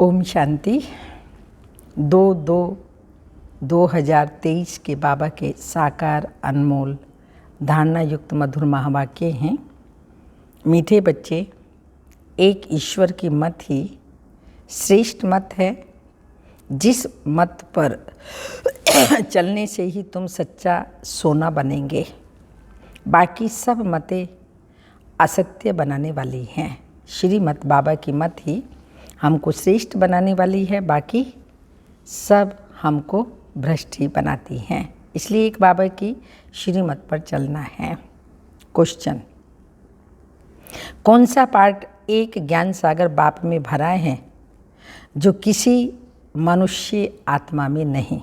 ओम शांति। 2/2/2023 के बाबा के साकार अनमोल धारणा युक्त मधुर महावाक्य हैं। मीठे बच्चे, एक ईश्वर की मत ही श्रेष्ठ मत है। जिस मत पर चलने से ही तुम सच्चा सोना बनेंगे। बाकी सब मतें असत्य बनाने वाली हैं। श्रीमत बाबा की मत ही हमको श्रेष्ठ बनाने वाली है, बाकी सब हमको भ्रष्ट ही बनाती हैं। इसलिए एक बाबा की श्रीमत पर चलना है। क्वेश्चन: कौन सा पार्ट एक ज्ञान सागर बाप में भरा है जो किसी मनुष्य आत्मा में नहीं?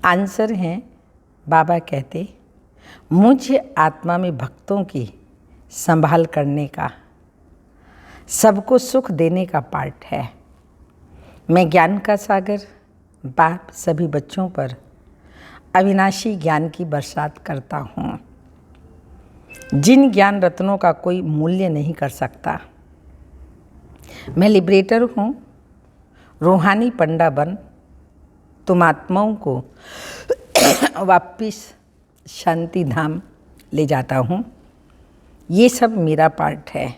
आंसर है, बाबा कहते मुझ आत्मा में भक्तों की संभाल करने का, सबको सुख देने का पार्ट है। मैं ज्ञान का सागर बाप सभी बच्चों पर अविनाशी ज्ञान की बरसात करता हूँ, जिन ज्ञान रत्नों का कोई मूल्य नहीं कर सकता। मैं लिबरेटर हूँ, रूहानी पंडा बन तुम आत्माओं को वापिस शांति धाम ले जाता हूँ। ये सब मेरा पार्ट है।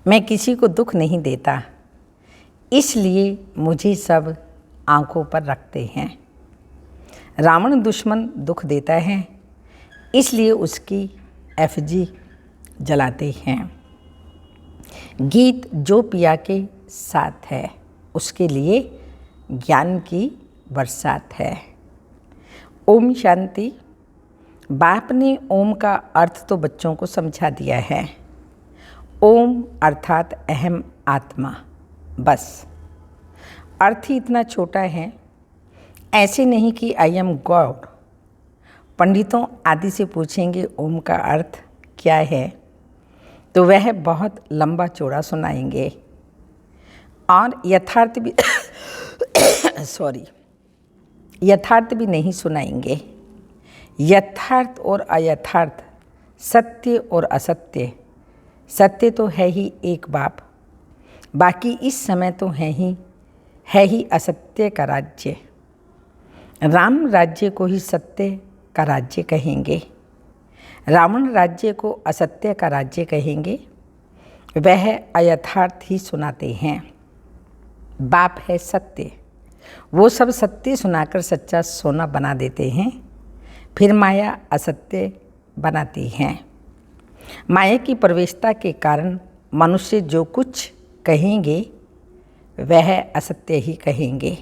मैं किसी को दुख नहीं देता, इसलिए मुझे सब आंखों पर रखते हैं। रावण दुश्मन दुख देता है, इसलिए उसकी एफजी जलाते हैं। गीत जो पिया के साथ है, उसके लिए ज्ञान की बरसात है। ओम शांति। बाप ने ओम का अर्थ तो बच्चों को समझा दिया है। ओम अर्थात अहम आत्मा, बस। अर्थ ही इतना छोटा है। ऐसे नहीं कि आई एम गॉड। पंडितों आदि से पूछेंगे ओम का अर्थ क्या है, तो वह बहुत लंबा चौड़ा सुनाएंगे और यथार्थ भी नहीं सुनाएंगे। यथार्थ और अयथार्थ, सत्य और असत्य। सत्य तो है ही एक बाप, बाकी इस समय तो है ही असत्य का राज्य। राम राज्य को ही सत्य का राज्य कहेंगे, रावण राज्य को असत्य का राज्य कहेंगे। वह अयथार्थ ही सुनाते हैं। बाप है सत्य, वो सब सत्य सुनाकर सच्चा सोना बना देते हैं। फिर माया असत्य बनाती है। माया की प्रवेशता के कारण मनुष्य जो कुछ कहेंगे वह असत्य ही कहेंगे,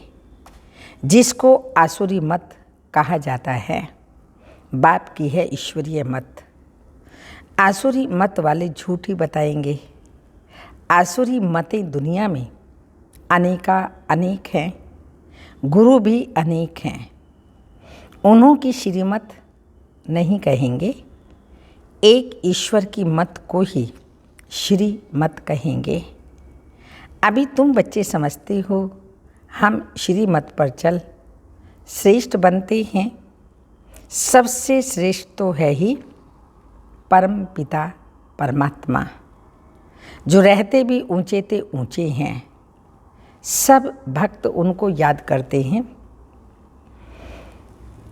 जिसको आसुरी मत कहा जाता है। बाप की है ईश्वरीय मत। आसुरी मत वाले झूठ ही बताएंगे। आसुरी मतें दुनिया में अनेक हैं, गुरु भी अनेक हैं। उन्हों की श्रीमत नहीं कहेंगे, एक ईश्वर की मत को ही श्री मत कहेंगे। अभी तुम बच्चे समझते हो हम श्री मत पर चल श्रेष्ठ बनते हैं। सबसे श्रेष्ठ तो है ही परम पिता परमात्मा, जो रहते भी ऊंचे ते ऊंचे हैं। सब भक्त उनको याद करते हैं।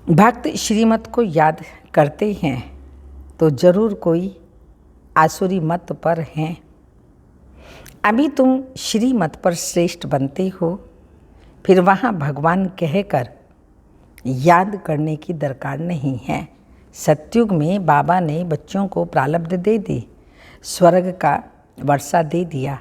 भक्त श्रीमत को याद करते हैं तो जरूर कोई आसुरी मत पर हैं। अभी तुम श्री मत पर श्रेष्ठ बनते हो, फिर वहाँ भगवान कहकर याद करने की दरकार नहीं है। सतयुग में बाबा ने बच्चों को प्रारब्ध दे दी, स्वर्ग का वर्षा दे दिया,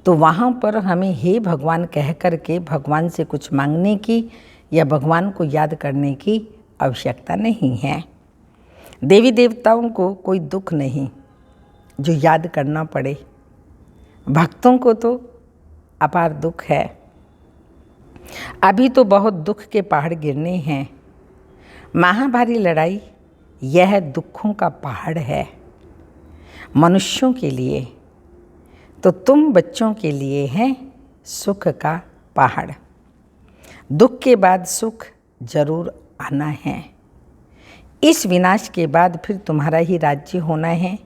तो वहाँ पर हमें हे भगवान कह कर के भगवान से कुछ मांगने की या भगवान को याद करने की आवश्यकता नहीं है। देवी देवताओं को कोई दुख नहीं जो याद करना पड़े। भक्तों को तो अपार दुख है। अभी तो बहुत दुख के पहाड़ गिरने हैं। महाभारी लड़ाई यह दुखों का पहाड़ है मनुष्यों के लिए, तो तुम बच्चों के लिए है सुख का पहाड़। दुख के बाद सुख जरूर आना है। इस विनाश के बाद फिर तुम्हारा ही राज्य होना है।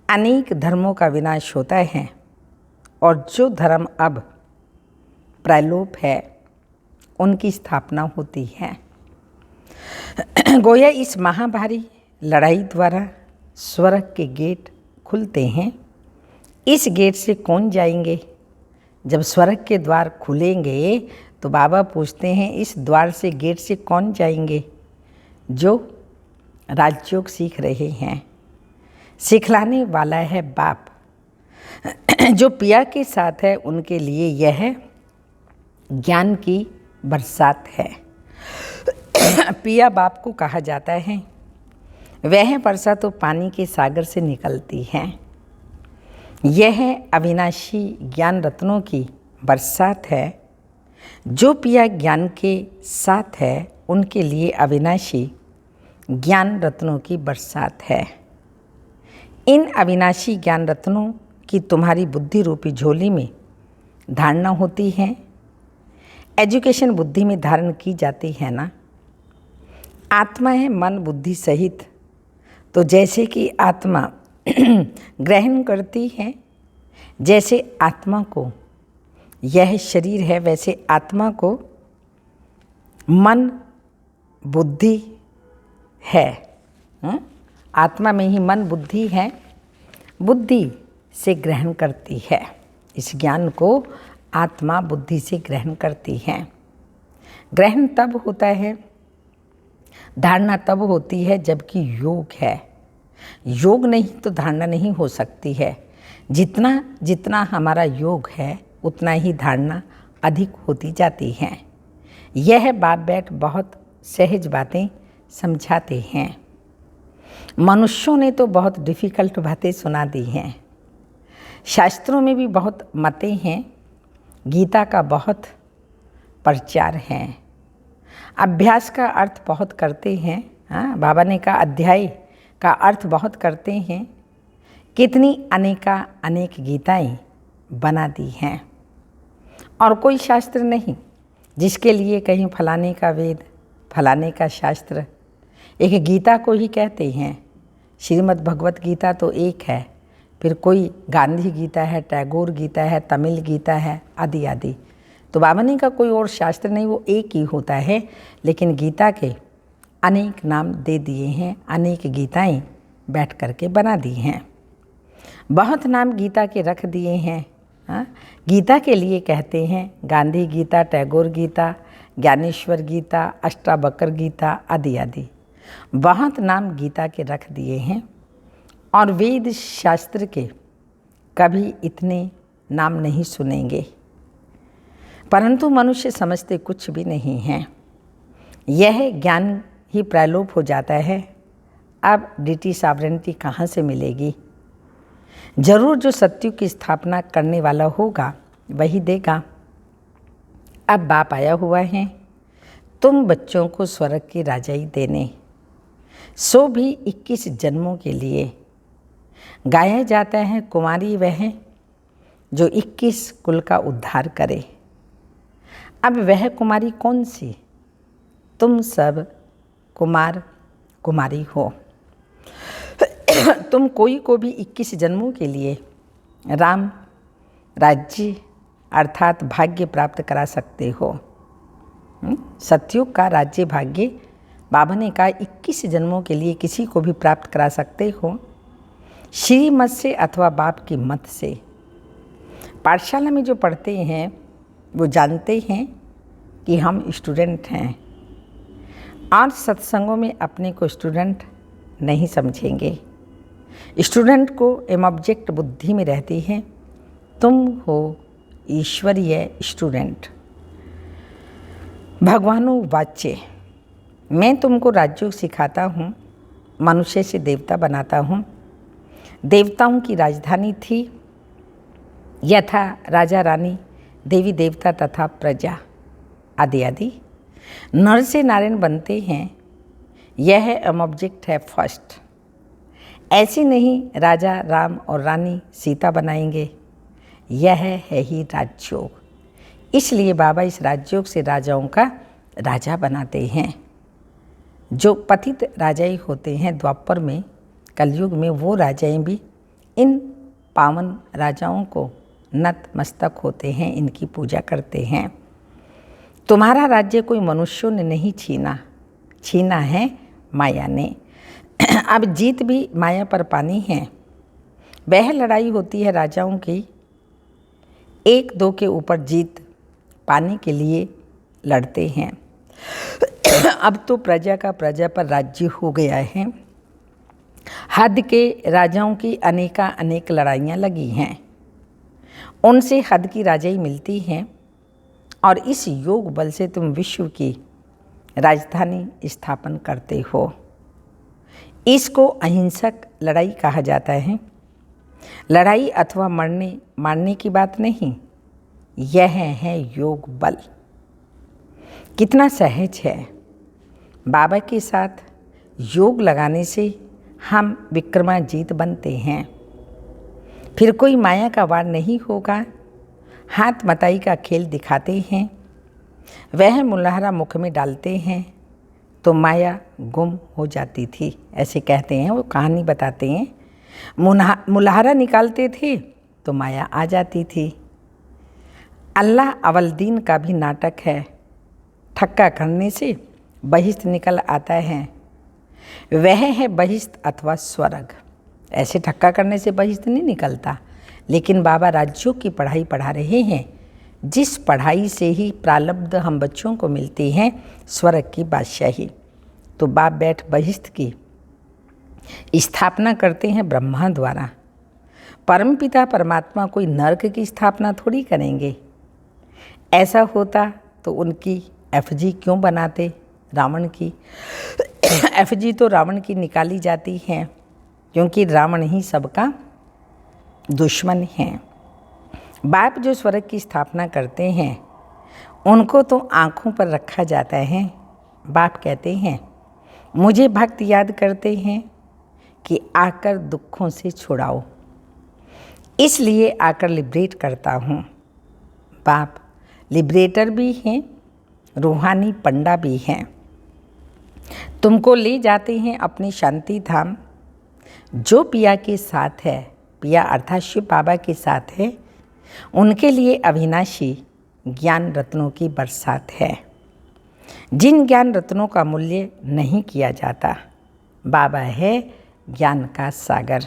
अनेक धर्मों का विनाश होता है और जो धर्म अब प्रलोप है उनकी स्थापना होती है। गोया इस महाभारी लड़ाई द्वारा स्वर्ग के गेट खुलते हैं। इस गेट से कौन जाएंगे? जब स्वर्ग के द्वार खुलेंगे तो बाबा पूछते हैं इस द्वार से, गेट से कौन जाएंगे? जो राजयोग सीख रहे हैं। सिखलाने वाला है बाप। जो पिया के साथ है उनके लिए यह ज्ञान की बरसात है। पिया बाप को कहा जाता है। वह वर्षा तो पानी के सागर से निकलती है। यह अविनाशी ज्ञान रत्नों की बरसात है। जो पिया ज्ञान के साथ है उनके लिए अविनाशी ज्ञान रत्नों की बरसात है। इन अविनाशी ज्ञान रत्नों की तुम्हारी बुद्धि रूपी झोली में धारणा होती है। एजुकेशन बुद्धि में धारण की जाती है ना। आत्मा है मन बुद्धि सहित। तो जैसे कि आत्मा ग्रहण करती है, जैसे आत्मा को यह शरीर है, वैसे आत्मा को मन बुद्धि है। आत्मा में ही मन बुद्धि है, बुद्धि से ग्रहण करती है। इस ज्ञान को आत्मा बुद्धि से ग्रहण करती है। ग्रहण तब होता है, धारणा तब होती है जबकि योग है। योग नहीं तो धारणा नहीं हो सकती है। जितना जितना हमारा योग है उतना ही धारणा अधिक होती जाती है। यह बाप बैठ बहुत सहज बातें समझाते हैं। मनुष्यों ने तो बहुत डिफ़िकल्ट बातें सुना दी हैं। शास्त्रों में भी बहुत मतें हैं। गीता का बहुत प्रचार है। अभ्यास का अर्थ बहुत करते हैं। बाबा ने कहा अध्याय का अर्थ बहुत करते हैं। कितनी अनेक गीताएं बना दी हैं। और कोई शास्त्र नहीं जिसके लिए कहीं फलाने का वेद, फलाने का शास्त्र। एक गीता को ही कहते हैं। श्रीमद् भगवत गीता तो एक है, फिर कोई गांधी गीता है, टैगोर गीता है, तमिल गीता है, आदि आदि। तो बाबा ने का कोई और शास्त्र नहीं, वो एक ही होता है। लेकिन गीता के अनेक नाम दे दिए हैं, अनेक गीताएं बैठ करके बना दी हैं। बहुत नाम गीता के रख दिए हैं। गीता के लिए कहते हैं गांधी गीता, टैगोर गीता, ज्ञानेश्वर गीता, अष्टावक्र गीता, आदि आदि। बहुत नाम गीता के रख दिए हैं। और वेद शास्त्र के कभी इतने नाम नहीं सुनेंगे। परंतु मनुष्य समझते कुछ भी नहीं हैं। यह ज्ञान ही प्रलोप हो जाता है। अब डीटी सॉवरेनिटी कहाँ से मिलेगी? जरूर जो सत्युग की स्थापना करने वाला होगा वही देगा। अब बाप आया हुआ है तुम बच्चों को स्वर्ग की राजाई देने, सो भी 21 जन्मों के लिए। गाया जाता है कुमारी वह जो 21 कुल का उद्धार करे। अब वह कुमारी कौन सी? तुम सब कुमार कुमारी हो। तुम कोई को भी 21 जन्मों के लिए राम राज्य अर्थात भाग्य प्राप्त करा सकते हो। सतयुग का राज्य भाग्य बाबा ने कहा 21 जन्मों के लिए किसी को भी प्राप्त करा सकते हो, श्रीमत से अथवा बाप की मत से। पाठशाला में जो पढ़ते हैं वो जानते हैं कि हम स्टूडेंट हैं, और सत्संगों में अपने को स्टूडेंट नहीं समझेंगे। स्टूडेंट को एम ऑब्जेक्ट बुद्धि में रहती है। तुम हो ईश्वरीय स्टूडेंट। भगवानो वाच्य, मैं तुमको राजयोग सिखाता हूँ, मनुष्य से देवता बनाता हूँ। देवताओं की राजधानी थी, यथा राजा रानी, देवी देवता तथा प्रजा आदि आदि। नर से नारायण बनते हैं, यह एम ऑब्जेक्ट है फर्स्ट। ऐसे नहीं राजा राम और रानी सीता बनाएंगे, यह है ही राजयोग। इसलिए बाबा इस राजयोग से राजाओं का राजा बनाते हैं। जो पतित राजाई होते हैं द्वापर में, कलयुग में, वो राजाएं भी इन पावन राजाओं को नतमस्तक होते हैं, इनकी पूजा करते हैं। तुम्हारा राज्य कोई मनुष्यों ने नहीं छीना है माया ने। अब जीत भी माया पर पानी है। वह लड़ाई होती है राजाओं की, एक दो के ऊपर जीत पाने के लिए लड़ते हैं। अब तो प्रजा का प्रजा पर राज्य हो गया है। हद के राजाओं की अनेक लड़ाइयाँ लगी हैं, उनसे हद की राजाई मिलती हैं और इस योग बल से तुम विश्व की राजधानी स्थापन करते हो। इसको अहिंसक लड़ाई कहा जाता है। लड़ाई अथवा मारने की बात नहीं, यह है योग बल। कितना सहज है। बाबा के साथ योग लगाने से हम विक्रमाजीत बनते हैं। फिर कोई माया का वार नहीं होगा। हाथ मताई का खेल दिखाते हैं, वह मुलाहरा मुख में डालते हैं तो माया गुम हो जाती थी, ऐसे कहते हैं। वो कहानी बताते हैं, मुलाहरा निकालते थे तो माया आ जाती थी। अल्लाह अवलदीन का भी नाटक है। ठक्का करने से बहिश्त निकल आता है, वह है बहिश्त अथवा स्वर्ग। ऐसे ठक्का करने से बहिश्त नहीं निकलता, लेकिन बाबा राज्यों की पढ़ाई पढ़ा रहे हैं, जिस पढ़ाई से ही प्रारब्ध हम बच्चों को मिलती हैं, स्वर्ग की बादशाही। तो बाप बैठ बहिश्त की स्थापना करते हैं ब्रह्मा द्वारा। परमपिता परमात्मा कोई नरक की स्थापना थोड़ी करेंगे। ऐसा होता तो उनकी एफजी क्यों बनाते रावण की। एफजी तो रावण की निकाली जाती है, क्योंकि रावण ही सबका दुश्मन है। बाप जो स्वर्ग की स्थापना करते हैं, उनको तो आँखों पर रखा जाता है। बाप कहते हैं, मुझे भक्त याद करते हैं कि आकर दुखों से छुड़ाओ, इसलिए आकर लिबरेट करता हूँ। बाप लिबरेटर भी हैं, रूहानी पंडा भी हैं। तुमको ले जाते हैं अपनी शांति धाम। जो पिया के साथ है, पिया अर्थात शिव बाबा के साथ है, उनके लिए अविनाशी ज्ञान रत्नों की बरसात है। जिन ज्ञान रत्नों का मूल्य नहीं किया जाता, बाबा है ज्ञान का सागर।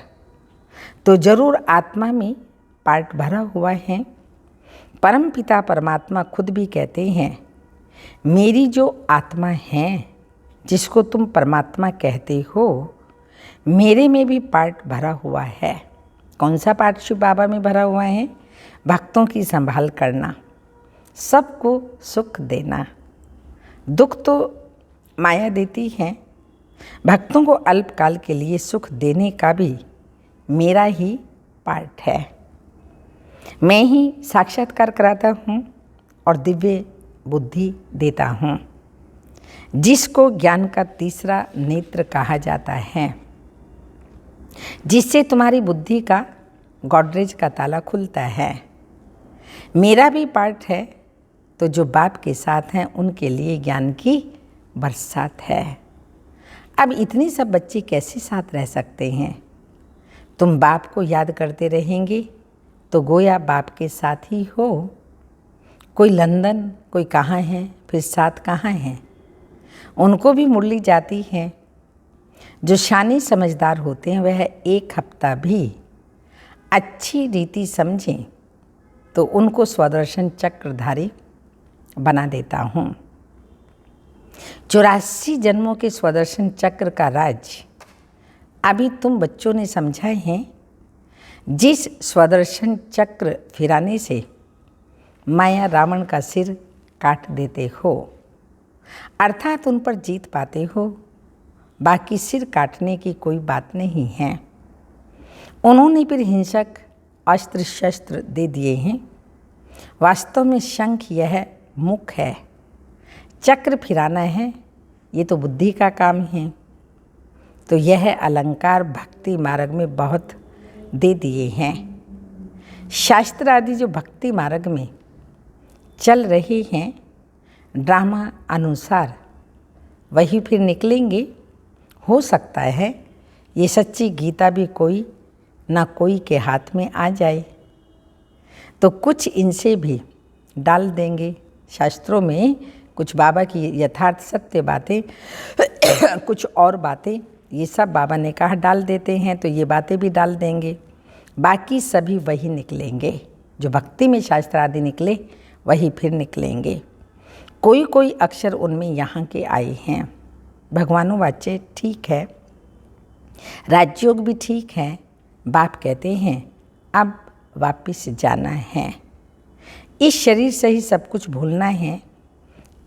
तो जरूर आत्मा में पार्ट भरा हुआ है। परमपिता परमात्मा खुद भी कहते हैं, मेरी जो आत्मा है, जिसको तुम परमात्मा कहते हो, मेरे में भी पार्ट भरा हुआ है। कौन सा पार्ट शिव बाबा में भरा हुआ है? भक्तों की संभाल करना, सबको सुख देना। दुख तो माया देती है, भक्तों को अल्पकाल के लिए सुख देने का भी मेरा ही पार्ट है। मैं ही साक्षात्कार कराता हूँ और दिव्य बुद्धि देता हूँ, जिसको ज्ञान का तीसरा नेत्र कहा जाता है, जिससे तुम्हारी बुद्धि का गॉडरेज का ताला खुलता है। मेरा भी पार्ट है, तो जो बाप के साथ हैं उनके लिए ज्ञान की बरसात है। अब इतने सब बच्चे कैसे साथ रह सकते हैं? तुम बाप को याद करते रहेंगे तो गोया बाप के साथ ही हो। कोई लंदन, कोई कहाँ है, फिर साथ कहाँ हैं? उनको भी मुरली जाती है। जो शानी समझदार होते हैं, वह एक हफ्ता भी अच्छी रीति समझें तो उनको स्वदर्शन चक्रधारी बना देता हूँ। 84 जन्मों के स्वदर्शन चक्र का राज अभी तुम बच्चों ने समझा है। जिस स्वदर्शन चक्र फिराने से माया रावण का सिर काट देते हो, अर्थात उन पर जीत पाते हो, बाकी सिर काटने की कोई बात नहीं है। उन्होंने फिर हिंसक अस्त्र शस्त्र दे दिए हैं। वास्तव में शंख यह मुख है, चक्र फिराना है, ये तो बुद्धि का काम है। तो यह अलंकार भक्ति मार्ग में बहुत दे दिए हैं। शास्त्र आदि जो भक्ति मार्ग में चल रहे हैं, ड्रामा अनुसार वही फिर निकलेंगे। हो सकता है ये सच्ची गीता भी कोई ना कोई के हाथ में आ जाए। तो कुछ इनसे भी डाल देंगे। शास्त्रों में कुछ बाबा की यथार्थ सत्य बातें कुछ और बातें ये सब बाबा ने कहा डाल देते हैं, तो ये बातें भी डाल देंगे। बाकी सभी वही निकलेंगे, जो भक्ति में शास्त्र आदि निकले वही फिर निकलेंगे। कोई कोई अक्षर उनमें यहाँ के आए हैं। भगवानुवाच्य ठीक है, राजयोग भी ठीक है। बाप कहते हैं अब वापिस जाना है, इस शरीर से ही सब कुछ भूलना है,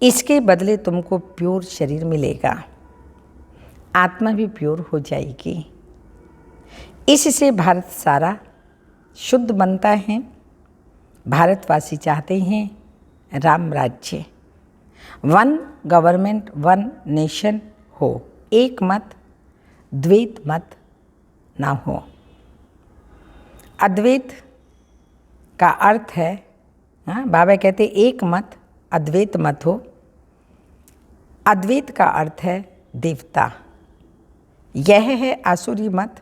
इसके बदले तुमको प्योर शरीर मिलेगा, आत्मा भी प्योर हो जाएगी। इससे भारत सारा शुद्ध बनता है। भारतवासी चाहते हैं राम राज्य, वन गवर्नमेंट वन नेशन हो, एक मत द्वैत मत ना हो। अद्वैत का अर्थ है, बाबा कहते एक मत अद्वैत मत हो। अद्वैत का अर्थ है देवता, यह है आसुरी मत।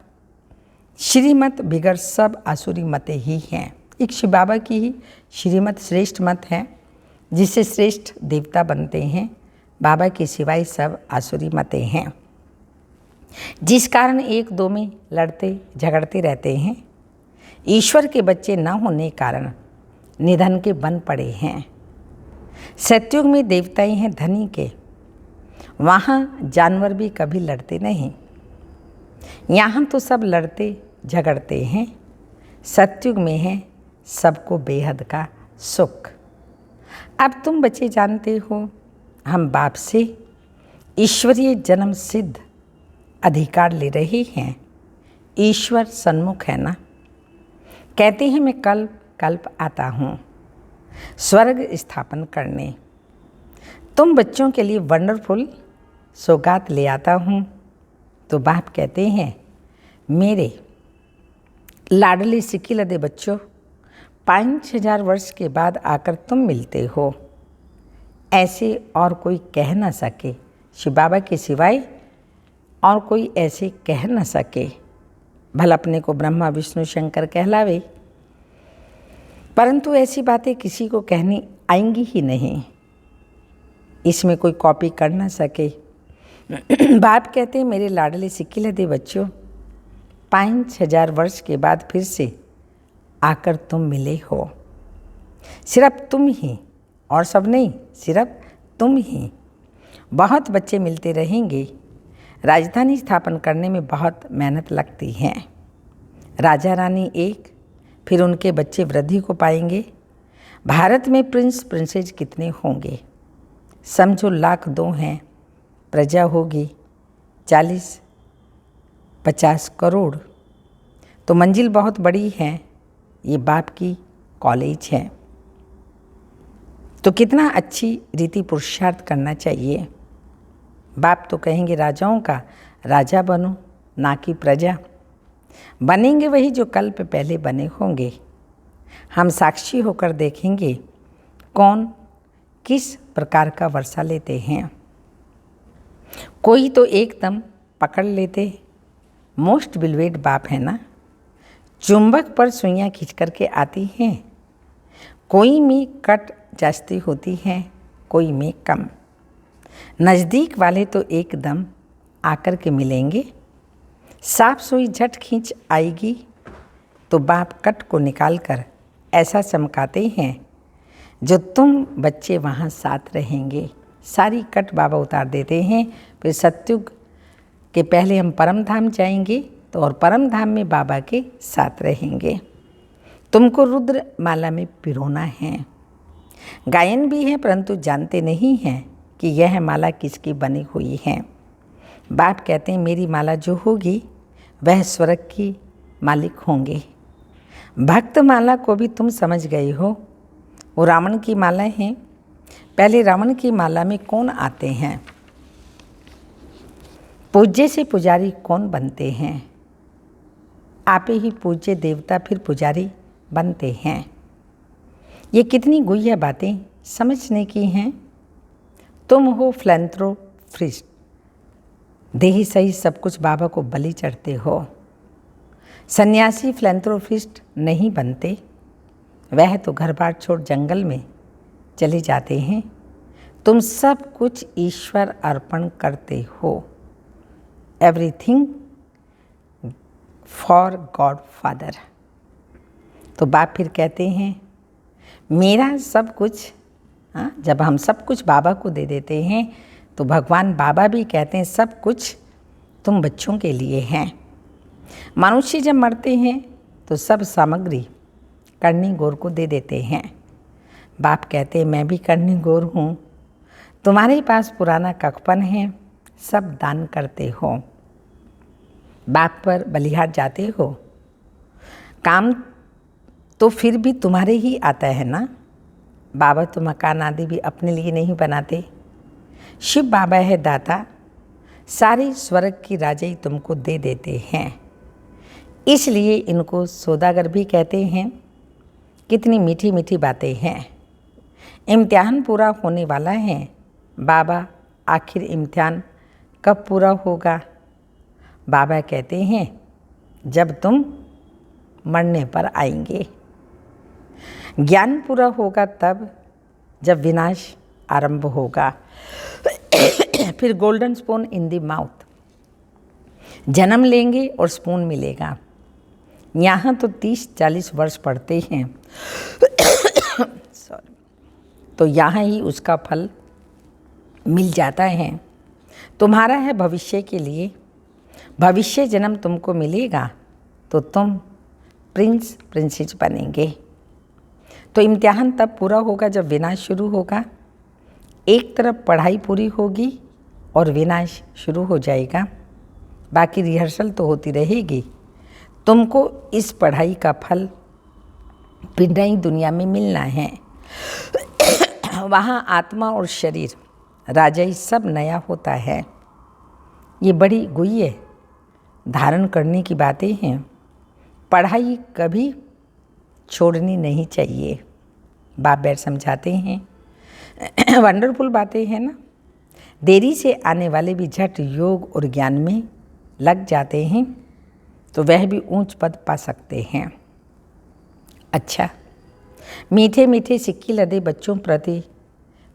श्रीमत बिगड़ सब आसुरी मतें ही हैं। एक शिव बाबा की ही श्रीमत श्रेष्ठ मत है, जिससे श्रेष्ठ देवता बनते हैं। बाबा के सिवाय सब आसुरी मतें हैं, जिस कारण एक दो में लड़ते झगड़ते रहते हैं। ईश्वर के बच्चे न होने कारण निधन के बन पड़े हैं। सतयुग में देवताएं हैं धनी के, वहाँ जानवर भी कभी लड़ते नहीं। यहाँ तो सब लड़ते झगड़ते हैं। सतयुग में है सबको बेहद का सुख। अब तुम बच्चे जानते हो, हम बाप से ईश्वरीय जन्म सिद्ध अधिकार ले रहे हैं। ईश्वर सन्मुख है ना, कहते हैं मैं कल्प कल्प आता हूँ स्वर्ग स्थापन करने। तुम बच्चों के लिए वंडरफुल सौगात ले आता हूँ। तो बाप कहते हैं मेरे लाडले सिकिलदे बच्चों, 5000 वर्ष के बाद आकर तुम मिलते हो, ऐसे और कोई कह न सके। शिव बाबा के सिवाय और कोई ऐसे कह न सके। भला अपने को ब्रह्मा विष्णु शंकर कहलावे, परंतु ऐसी बातें किसी को कहनी आएंगी ही नहीं, इसमें कोई कॉपी कर ना सके। बाप कहते हैं मेरे लाडले सिकिलदे बच्चों, 5000 वर्ष के बाद फिर से आकर तुम मिले हो। सिर्फ तुम ही और सब नहीं, सिर्फ तुम ही। बहुत बच्चे मिलते रहेंगे। राजधानी स्थापन करने में बहुत मेहनत लगती है। राजा रानी एक, फिर उनके बच्चे वृद्धि को पाएंगे। भारत में प्रिंस प्रिंसेस कितने होंगे? समझो 1,02,000 हैं। प्रजा होगी 40-50 करोड़। तो मंजिल बहुत बड़ी है। ये बाप की कॉलेज है, तो कितना अच्छी रीति पुरुषार्थ करना चाहिए। बाप तो कहेंगे राजाओं का राजा बनो, ना कि प्रजा। बनेंगे वही जो कल्प पहले बने होंगे। हम साक्षी होकर देखेंगे कौन किस प्रकार का वर्षा लेते हैं। कोई तो एकदम पकड़ लेते। मोस्ट बिलवेड बाप है ना, चुंबक पर सुइयाँ खींच करके आती हैं। कोई में कट जास्ती होती है, कोई में कम। नज़दीक वाले तो एकदम आकर के मिलेंगे। साफ सुई झट खींच आएगी तो बाप कट को निकाल कर ऐसा चमकाते हैं जो तुम बच्चे वहाँ साथ रहेंगे। सारी कट बाबा उतार देते हैं। फिर सतयुग के पहले हम परम धाम जाएंगे, तो और परम धाम में बाबा के साथ रहेंगे। तुमको रुद्र माला में पिरोना है। गायन भी है, परंतु जानते नहीं हैं कि यह माला किसकी बनी हुई है। बाप कहते हैं मेरी माला जो होगी वह स्वर्ग की मालिक होंगे। भक्त माला को भी तुम समझ गए हो, वो रावण की माला है। पहले रावण की माला में कौन आते हैं? पूज्य से पुजारी कौन बनते हैं? आप ही पूज्य देवता फिर पुजारी बनते हैं। ये कितनी गुह्य बातें समझने की हैं। तुम हो फिलैंथ्रोपिस्ट, देही सही सब कुछ बाबा को बलि चढ़ते हो। सन्यासी फिलैंथ्रोपिस्ट नहीं बनते, वह तो घर बार छोड़ जंगल में चले जाते हैं। तुम सब कुछ ईश्वर अर्पण करते हो। Everything for God father. तो बाप फिर कहते हैं मेरा सब कुछ, जब हम सब कुछ बाबा को दे देते हैं तो भगवान बाबा भी कहते हैं सब कुछ तुम बच्चों के लिए हैं। मनुष्य जब मरते हैं तो सब सामग्री कर्णी गौर को दे देते हैं। बाप कहते हैं मैं भी कर्णी गौर हूँ, तुम्हारे पास पुराना ककपन है, सब दान करते हो। बाप पर बलिहार जाते हो, काम तो फिर भी तुम्हारे ही आता है ना। बाबा तो मकान आदि भी अपने लिए नहीं बनाते। शिव बाबा है दाता, सारी स्वर्ग की राजाई तुमको दे देते हैं, इसलिए इनको सौदागर भी कहते हैं। कितनी मीठी मीठी बातें हैं। इम्तिहान पूरा होने वाला है। बाबा आखिर इम्तिहान कब पूरा होगा? बाबा कहते हैं जब तुम मरने पर आएंगे। ज्ञान पूरा होगा तब जब विनाश आरंभ होगा। फिर golden spoon in the mouth, जन्म लेंगे और स्पून मिलेगा। यहाँ तो 30-40 वर्ष पड़ते हैं सॉरी, तो यहाँ ही उसका फल मिल जाता है। तुम्हारा है भविष्य के लिए। भविष्य जन्म तुमको मिलेगा तो तुम प्रिंस प्रिंसेस बनेंगे। तो इम्तिहान तब पूरा होगा जब विनाश शुरू होगा। एक तरफ पढ़ाई पूरी होगी और विनाश शुरू हो जाएगा। बाकी रिहर्सल तो होती रहेगी। तुमको इस पढ़ाई का फल फिर नई दुनिया में मिलना है। वहाँ आत्मा और शरीर राजाई सब नया होता है। ये बड़ी गुह्य धारण करने की बातें हैं। पढ़ाई कभी छोड़नी नहीं चाहिए। बाप बैठ समझाते हैं वंडरफुल बातें हैं ना। देरी से आने वाले भी झट योग और ज्ञान में लग जाते हैं तो वह भी ऊंच पद पा सकते हैं। अच्छा, मीठे मीठे सिक्की लदे बच्चों प्रति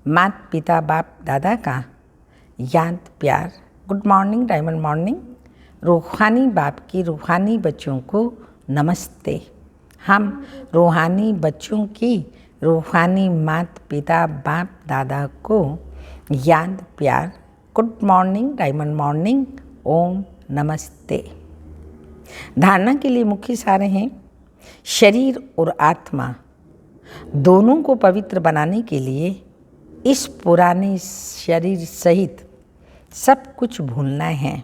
माता पिता बाप दादा का याद प्यार। Good morning, diamond morning. रूहानी बाप की रूहानी बच्चों को नमस्ते। हम रूहानी बच्चों की रूहानी माता पिता बाप दादा को याद प्यार। गुड मॉर्निंग, डायमंड मॉर्निंग, ओम नमस्ते। धारणा के लिए मुख्य सार हैं शरीर और आत्मा दोनों को पवित्र बनाने के लिए इस पुराने शरीर सहित सब कुछ भूलना है।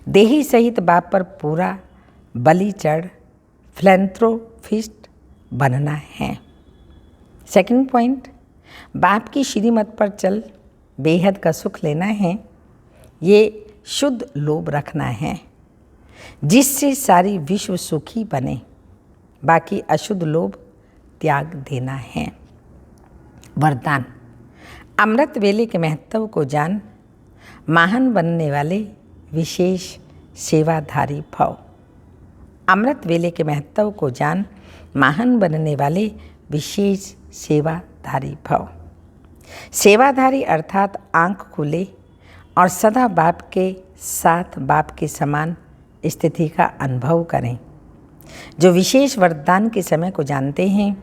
देही सहित बाप पर पूरा बलि चढ़ फिलैंथ्रोपिस्ट बनना है। सेकंड पॉइंट, बाप की श्रीमत पर चल बेहद का सुख लेना है। ये शुद्ध लोभ रखना है जिससे सारी विश्व सुखी बने। बाकी अशुद्ध लोभ त्याग देना है। वरदान, अमृत वेले के महत्व को जान, महान बनने वाले विशेष सेवाधारी भव। अमृत वेले के महत्व को जान, महान बनने वाले विशेष सेवाधारी भव। सेवाधारी अर्थात आँख खुले और सदा बाप के साथ बाप के समान स्थिति का अनुभव करें। जो विशेष वरदान के समय को जानते हैं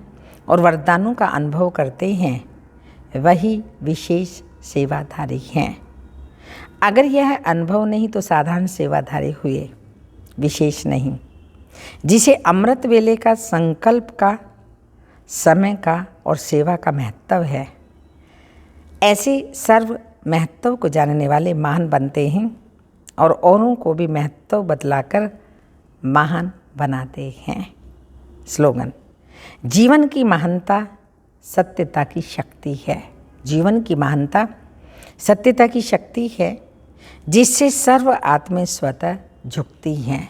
और वरदानों का अनुभव करते हैं वही विशेष सेवाधारी हैं। अगर यह अनुभव नहीं तो साधारण सेवाधारी हुए, विशेष नहीं। जिसे अमृत वेले का संकल्प का, समय का और सेवा का महत्व है, ऐसे सर्व महत्व को जानने वाले महान बनते हैं और औरों को भी महत्व बतलाकर महान बनाते हैं। स्लोगन, जीवन की महानता सत्यता की शक्ति है। जीवन की महानता सत्यता की शक्ति है जिससे सर्व आत्माएं स्वतः झुकती हैं।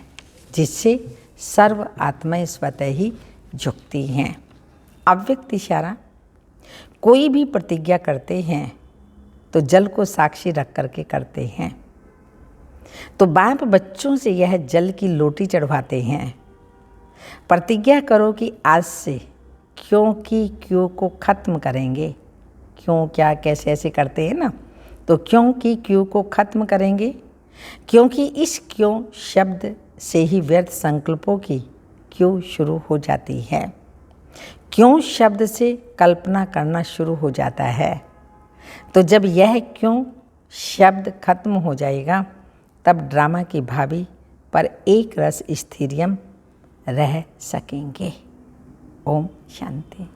जिससे सर्व आत्माएं स्वतः ही झुकती हैं। अव्यक्त इशारा, कोई भी प्रतिज्ञा करते हैं तो जल को साक्षी रख करके करते हैं। तो बाप बच्चों से यह जल की लोटी चढ़वाते हैं। प्रतिज्ञा करो कि आज से क्योंकि क्यों को ख़त्म करेंगे, क्यों क्या कैसे ऐसे करते हैं ना, तो क्योंकि क्यों को ख़त्म करेंगे, क्योंकि इस क्यों शब्द से ही व्यर्थ संकल्पों की क्यों शुरू हो जाती है। क्यों शब्द से कल्पना करना शुरू हो जाता है। तो जब यह क्यों शब्द खत्म हो जाएगा तब ड्रामा की भावी पर एक रस स्थिरियम रह सकेंगे। ओम शांति।